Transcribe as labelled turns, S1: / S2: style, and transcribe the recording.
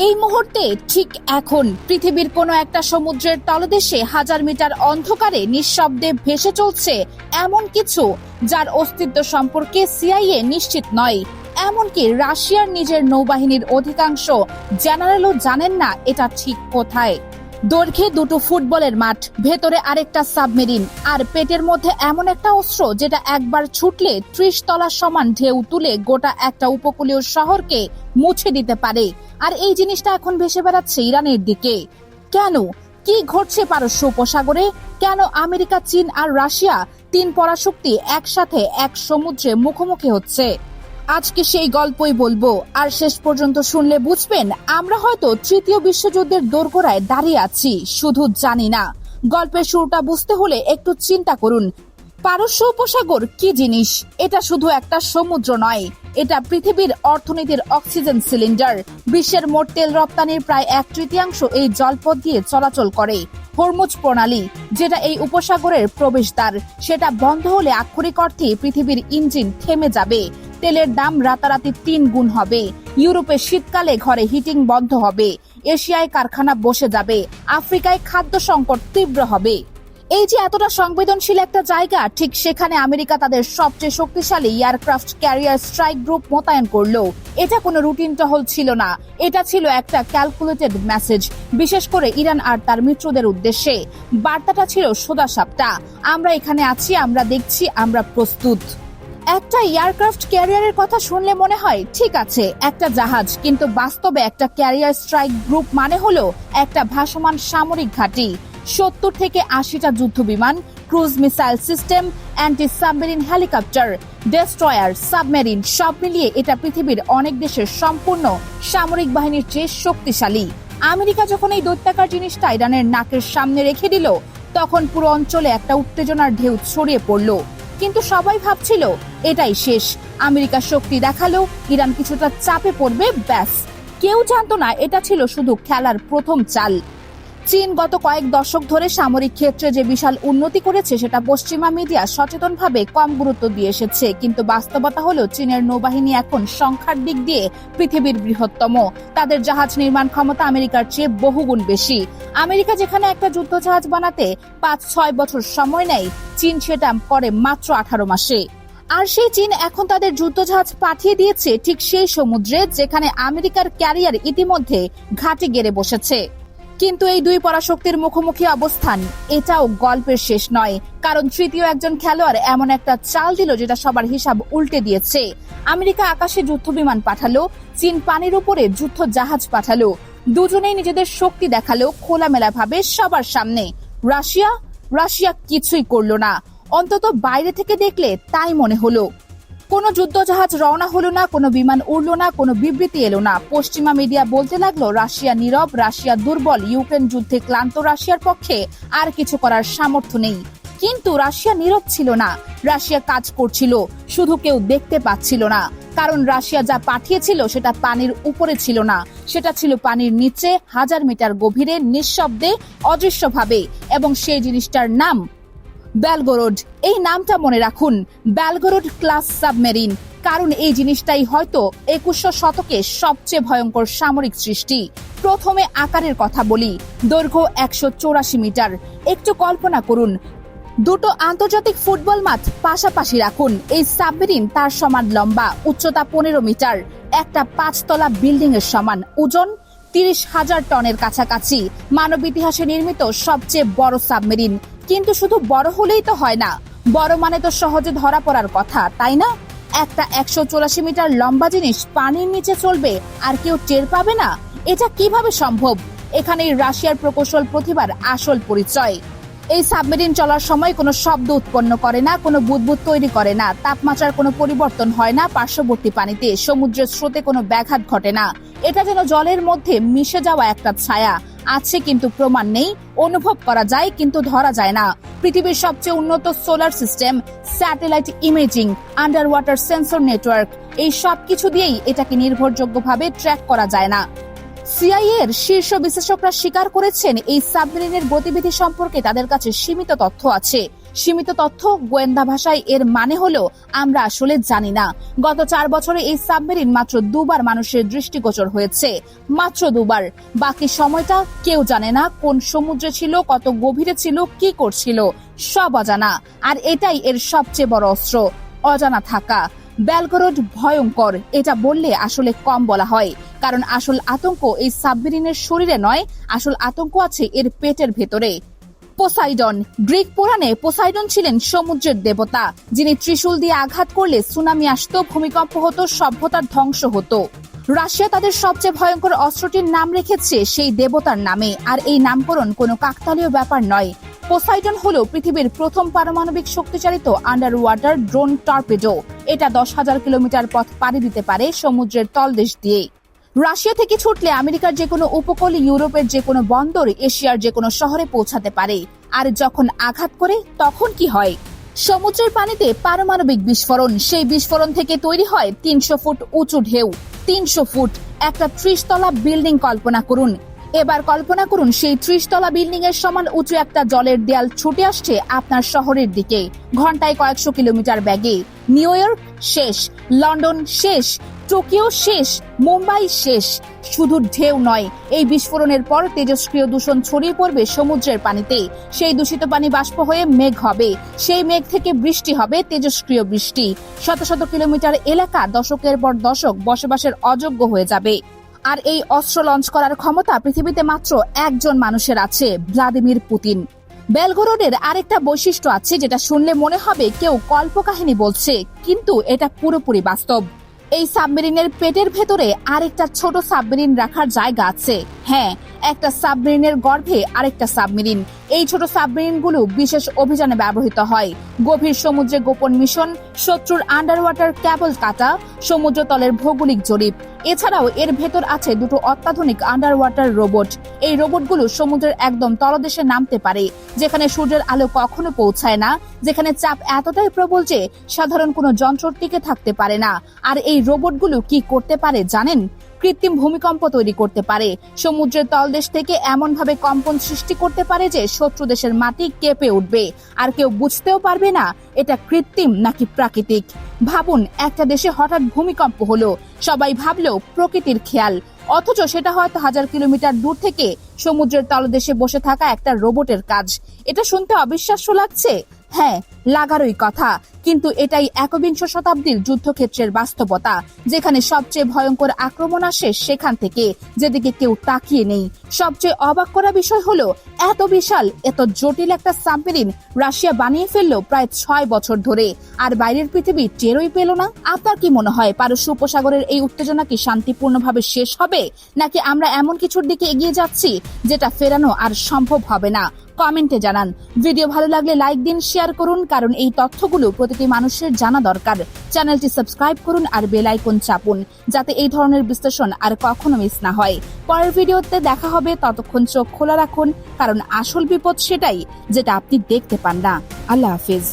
S1: এই মুহূর্তে ঠিক এখন পৃথিবীর কোনো একটা সমুদ্রের তলদেশে হাজার মিটার অন্ধকারে নিঃশব্দে ভেসে চলছে এমন কিছু যার অস্তিত্ব সম্পর্কে সিআইএ নিশ্চিত নয়। এমনকি রাশিয়ার নিজের নৌবাহিনীর অধিকাংশ জেনারেলও জানেন না এটা ঠিক কোথায়। দৈর্ঘ্যে দুটো ফুটবলের মাঠ, ভেতরে আরেকটা সাবমেরিন, আর পেটের মধ্যে এমন একটা অস্ত্র যেটা একবার ছুটলে ৩০ তলা সমান ঢেউ তুলে গোটা একটা উপকূলীয় শহরকে মুছে দিতে পারে। আর এই জিনিসটা এখন ভেসে বেড়াচ্ছে ইরানের দিকে। কেন? কি ঘটছে পারস্য উপসাগরে? কেন আমেরিকা, চীন আর রাশিয়া, তিন পরাশক্তি একসাথে এক সমুদ্রে মুখোমুখি হচ্ছে? আজকে সেই গল্পই বলবো, আর শেষ পর্যন্ত শুনলে বুঝবেন আমরা হয়তো তৃতীয় বিশ্বযুদ্ধের দোরগোড়ায় দাঁড়িয়ে আছি, শুধু জানি না। গল্পের শুরুটা বুঝতে হলে একটু চিন্তা করুন, পারস্য উপসাগর কি জিনিস? এটা শুধু একটা সমুদ্র নয়, এটা পৃথিবীর অর্থনীতির অক্সিজেন সিলিন্ডার। বিশ্বের মোট তেল রপ্তানির প্রায় 1/3 এই জলপথ দিয়ে চলাচল করে। হরমুজ প্রণালী, যেটা এই উপসাগরের প্রবেশদ্বার, সেটা বন্ধ হলে আক্ষরিক অর্থে পৃথিবীর ইঞ্জিন থেমে যাবে। তেলের দাম রাতারাতি 3 গুণ হবে। ইউরোপে শীতকালে ঘরে হিটিং বন্ধ হবে। এশিয়ায় কারখানা বসে যাবে। আফ্রিকায় খাদ্য সংকট তীব্র হবে। এই যে এতটা সংবেদনশীল একটা জায়গা, ঠিক সেখানে আমেরিকা তাদের সবচেয়ে শক্তিশালী এয়ারক্রাফট ক্যারিয়ার স্ট্রাইক গ্রুপ মোতায়েন করলো। এটা কোনো রুটিন টহল ছিল না, এটা ছিল একটা ক্যালকুলেটেড মেসেজ, বিশেষ করে ইরান আর তার মিত্রদের উদ্দেশ্যে। বার্তাটা ছিল সোজাসাপটা, আমরা এখানে আছি, আমরা দেখছি, আমরা প্রস্তুত। একটা এয়ারক্রাফট ক্যারিয়ারের কথা শুনলে মনে হয় ঠিক আছে, একটা জাহাজ, কিন্তু বাস্তবে একটা ক্যারিয়ার স্ট্রাইক গ্রুপ মানে হলো একটা ভাসমান সামরিক ঘাঁটি। 70 থেকে 80টা যুদ্ধ বিমান, cruise missile system, anti submarine helicopter, destroyer, submarine, সব মিলিয়ে এটা পৃথিবীর অনেক দেশের সম্পূর্ণ সামরিক বাহিনীর চেয়ে শক্তিশালী। আমেরিকা যখন এই দৈত্যাকার জিনিসটা ইরানের নাকের সামনে রেখে দিল, তখন পুরো অঞ্চলে একটা উত্তেজনার ঢেউ ছড়িয়ে পড়ল। কিন্তু সবাই ভাবছিল এটাই শেষ, আমেরিকা শক্তি দেখালো, ইরান কিছুটা চাপে পড়বে, ব্যাস। কেউ জানতো না এটা ছিল শুধু খেলার প্রথম চাল। চীন গত কয়েক দশক ধরে সামরিক ক্ষেত্রে যে বিশাল উন্নতি করেছে, সেটা পশ্চিমা মিডিয়া সচেতনভাবে কম গুরুত্ব দিয়ে এসেছে। কিন্তু বাস্তবতা হলো চীনের নৌবাহিনী এখন সংখ্যার দিক দিয়ে পৃথিবীর বৃহত্তম। তাদের জাহাজ নির্মাণ ক্ষমতা আমেরিকার চেয়ে বহুগুণ বেশি। আমেরিকা যেখানে একটা যুদ্ধজাহাজ বানাতে 5-6 বছর সময় নেয়, চীন সেটা করে মাত্র 18 মাসে। আর সেই চীন এখন তাদের যুদ্ধজাহাজ পাঠিয়ে দিয়েছে ঠিক সেই সমুদ্রে যেখানে আমেরিকার ক্যারিয়ার ইতিমধ্যে ঘাঁটি গেড়ে বসেছে। কিন্তু এই দুই পরাশক্তির মুখোমুখি অবস্থান, এটাও গল্পের শেষ নয়, কারণ তৃতীয় একজন খেলোয়াড় এমন একটা চাল দিল যেটা সবার হিসাব উল্টে দিয়েছে। আমেরিকা আকাশে যুদ্ধ বিমান পাঠালো, চীন পানির উপরে যুদ্ধ জাহাজ পাঠালো। দুজনেই নিজেদের শক্তি দেখালো খোলামেলা ভাবে সবার সামনে। রাশিয়া কিছুই করলো না, অন্তত বাইরে থেকে দেখলে তাই মনে হলো। কোনো যুদ্ধজাহাজ রওনা হলো না, কোনো বিমান উড়লো না, কোনো বিবৃতি এলো না। পশ্চিমা মিডিয়া বলতে লাগলো রাশিয়া নীরব, রাশিয়া দুর্বল, ইউক্রেন যুদ্ধে ক্লান্ত রাশিয়ার পক্ষে আর কিছু করার সামর্থ্য নেই। কিন্তু রাশিয়া নীরব ছিল না, রাশিয়া কাজ করছিল, শুধু কেউ দেখতে পাচ্ছিল না। কারণ রাশিয়া যা পাঠিয়েছিল সেটা পানির উপরে ছিল না, সেটা ছিল পানির নিচে, 1000 মিটার গভীরে, নিঃশব্দে, অদৃশ্যভাবে। এবং সেই জিনিসটার নাম বেলগোরোড। এই নামটা মনে রাখুন, বেলগোরোড ক্লাস সাবমেরিন। কারণ এই জিনিসটাই হয়তো 21শ শতকের সবচেয়ে ভয়ঙ্কর সামরিক সৃষ্টি। প্রথমে আকারের কথা বলি, দৈর্ঘ্য 184 মিটার। একটু কল্পনা করুন, দুটো আন্তর্জাতিক ফুটবল মাঠ পাশাপাশি রাখুন। এই সাবমেরিন তার সমান লম্বা, উচ্চতা 15 মিটার, একটা 5 তলা বিল্ডিং এর সমান, ওজন 30,000 টনের কাছাকাছি। মানব ইতিহাসে নির্মিত সবচেয়ে বড় সাবমেরিন। কিন্তু শুধু বড় হলেই তো হয় না, বড় মানে তো সহজে ধরা পড়ার কথা, তাই না? একটা 184 মিটার লম্বা জিনিস পানির নিচে চলবে আর কেউ টের পাবে না, এটা কিভাবে সম্ভব? এখানেই রাশিয়ার প্রকৌশল প্রতিভার আসল পরিচয়। এই সাবমেরিন চলার সময় কোনো শব্দ উৎপন্ন করে না, কোনো বুদবুদ তৈরি করে না, তাপমাত্রার কোনো পরিবর্তন হয় না পার্শ্ববর্তী পানিতে, সমুদ্রের স্রোতে কোনো ব্যাঘাত ঘটে না। এটা যেন জলের মধ্যে মিশে যাওয়া একটা ছায়া, আছে কিন্তু প্রমাণ নেই, অনুভব করা যায় কিন্তু ধরা যায় না। পৃথিবীর সবচেয়ে উন্নত solar system, satellite imaging, under water sensor network, এই সব কিছু দিয়েই এটাকে নির্ভরযোগ্যভাবে ট্র্যাক করা যায় না। সিআইএ এর শীর্ষ বিশেষজ্ঞরা স্বীকার করেছেন এই সাবমেরিনের গতিবিধি সম্পর্কে তাদের কাছে সীমিত তথ্য আছে। সীমিত তথ্য, গোয়েন্দা ভাষায় এর মানে হলো আমরা আসলে জানি না। গত 4 বছরে এই সাবমেরিন মাত্র 2 বার মানুষের দৃষ্টিগোচর হয়েছে, মাত্র 2 বার। বাকি সময়টা কেউ জানে না কোন সমুদ্রে ছিল, কত গভীরে ছিল, কি করছিল, সব অজানা। আর এটাই এর সবচেয়ে বড় অস্ত্র, অজানা থাকা। বেলগরোড ভয়ঙ্কর, এটা বললে আসলে কম বলা হয়, কারণ আসল আতঙ্ক এই সাবমেরিনের শরীরে নয়, আসল আতঙ্ক আছে এর পেটের ভেতরে। পোসাইডন, গ্রিক পুরাণে পোসাইডন ছিলেন সমুদ্রের দেবতা, যিনি ত্রিশূল দিয়ে আঘাত করলে সুনামি আসতো, ভূমিকম্প হতো, সভ্যতার ধ্বংস হতো। রাশিয়া তাদের সবচেয়ে ভয়ঙ্কর অস্ত্রটির নাম রেখেছে সেই দেবতার নামে, আর এই নামকরণ কোনো কাকতালীয় ব্যাপার নয়। পোসাইডন হলো পৃথিবীর প্রথম পারমাণবিক শক্তিচালিত আন্ডার ওয়াটার ড্রোন টর্পেডো। এটা 10,000 কিলোমিটার পথ পাড়ি দিতে পারে সমুদ্রের তলদেশ দিয়ে। রাশিয়া থেকে ছুটলে আমেরিকার যে কোনো উপকূল, ইউরোপের যে কোনো বন্দর, এশিয়ার যে কোনো শহরে পৌঁছাতে পারে। আর যখন আঘাত করে তখন কি হয়? সমুদ্রের পানিতে পারমাণবিক বিস্ফোরণ, সেই বিস্ফোরণ থেকে তৈরি হয় 300 ফুট উঁচু ঢেউ। 300 ফুট, একটা 30 তলা বিল্ডিং কল্পনা করুন। এবার কল্পনা করুন সেই 30 তলা বিল্ডিং এর সমান উঁচু একটা জলের দেয়াল ছুটে আসছে আপনার শহরের দিকে, ঘন্টায় কয়েকশো কিলোমিটার বেগে। নিউ ইয়র্ক শেষ, লন্ডন শেষ, টোকিও শেষ, মুম্বাই শেষ। শুধু ঢেউ নয়, এই বিস্ফোরণের পর তেজস্ক্রিয় দূষণ ছড়িয়ে পড়বে সমুদ্রের পানিতে। সেই দূষিত পানি বাষ্প হয়ে মেঘ হবে, সেই মেঘ থেকে বৃষ্টি হবে, তেজস্ক্রিয় বৃষ্টি। শত শত কিলোমিটার এলাকা দশকের পর দশক বসবাসের অযোগ্য হয়ে যাবে। আর এই অস্ত্র লঞ্চ করার ক্ষমতা পৃথিবীতে মাত্র একজন মানুষের আছে, ভ্লাদিমির পুতিন। বেলগরোডের আরেকটা বৈশিষ্ট্য আছে যেটা শুনলে মনে হবে কেউ কল্পকাহিনী বলছে, কিন্তু এটা পুরোপুরি বাস্তব। এই সাবমেরিনের পেটের ভেতরে আরেকটা ছোট সাবমেরিন রাখার জায়গা আছে। হ্যাঁ, একটা সাবমেরিনের গর্ভে আরেকটা সাবমেরিন। এই ছোট সাবমেরিনগুলো বিশেষ অভিযানে ব্যবহৃত হয়। গভীর সমুদ্রে গোপন মিশন, শত্রুর আন্ডার ওয়াটার ক্যাবল কাটা, সমুদ্র তলের ভৌগোলিক জরিপ। এছাড়াও এর ভেতর আছে দুটো অত্যাধুনিক আন্ডার ওয়াটার রোবট। এই রোবটগুলো সমুদ্রের একদম তলদেশে নামতে পারে, যেখানে সূর্যের আলো কখনো পৌঁছায় না, যেখানে চাপ এতটাই প্রবল যে সাধারণ কোনো যন্ত্র টিকে থাকতে পারে না। আর এই রোবটগুলো কি করতে পারে জানেন? কৃত্রিম ভূমিকম্প তৈরি করতে পারে। সমুদ্রের তলদেশ থেকে এমন ভাবে কম্পন সৃষ্টি করতে পারে যে শত্রু দেশের মাটি কেঁপে উঠবে, আর কেউ বুঝতেও পারবে না এটা কৃত্রিম নাকি প্রাকৃতিক। ভাবুন, একটা দেশে হঠাৎ ভূমিকম্প হলো, সবাই ভাবলো প্রকৃতির খেয়াল, অথচ সেটা হয়তো 1000 কিলোমিটার দূর থেকে সমুদ্রের তলদেশে বসে থাকা একটা রোবটের কাজ। এটা শুনতে অবিশ্বাস্য লাগছে? হ্যাঁ, লাগারই কথা, কিন্তু এটাই 21 শতাব্দীর যুদ্ধক্ষেত্রের বাস্তবতা, যেখানে সবচেয়ে ভয়ঙ্কর আক্রমণ আসে সেখান থেকে, যেদিকে কেউ তাকিয়ে নেই। সবচেয়ে অবাক করা বিষয় হলো এত বিশাল, এত জটিল একটা সাবমেরিন রাশিয়া বানিয়ে ফেললো প্রায় 6 বছর ধরে, আর বাইরের পৃথিবী টেরই পেল না। আপনার কি মনে হয় পারস্য উপসাগরের এই উত্তেজনা কি শান্তিপূর্ণভাবে শেষ হবে, নাকি আমরা এমন কিছুর দিকে এগিয়ে যাচ্ছি যেটা ফেরানো আর সম্ভব হবে না? কমেন্টে জানান। ভিডিও ভালো লাগলে লাইক দিন, শেয়ার করুন, কারণ এই তথ্যগুলো প্রতিটি মানুষের জানা দরকার। চ্যানেলটি সাবস্ক্রাইব করুন আর বেল আইকন চাপুন, যাতে এই ধরনের বিশ্লেষণ আর কখনো মিস না হয়। পরের ভিডিওতে দেখা হবে, ততক্ষণ চোখ খোলা রাখুন, কারণ আসল বিপদ সেটাই যেটা আপনি দেখতে পান না। আল্লাহ হাফিজ।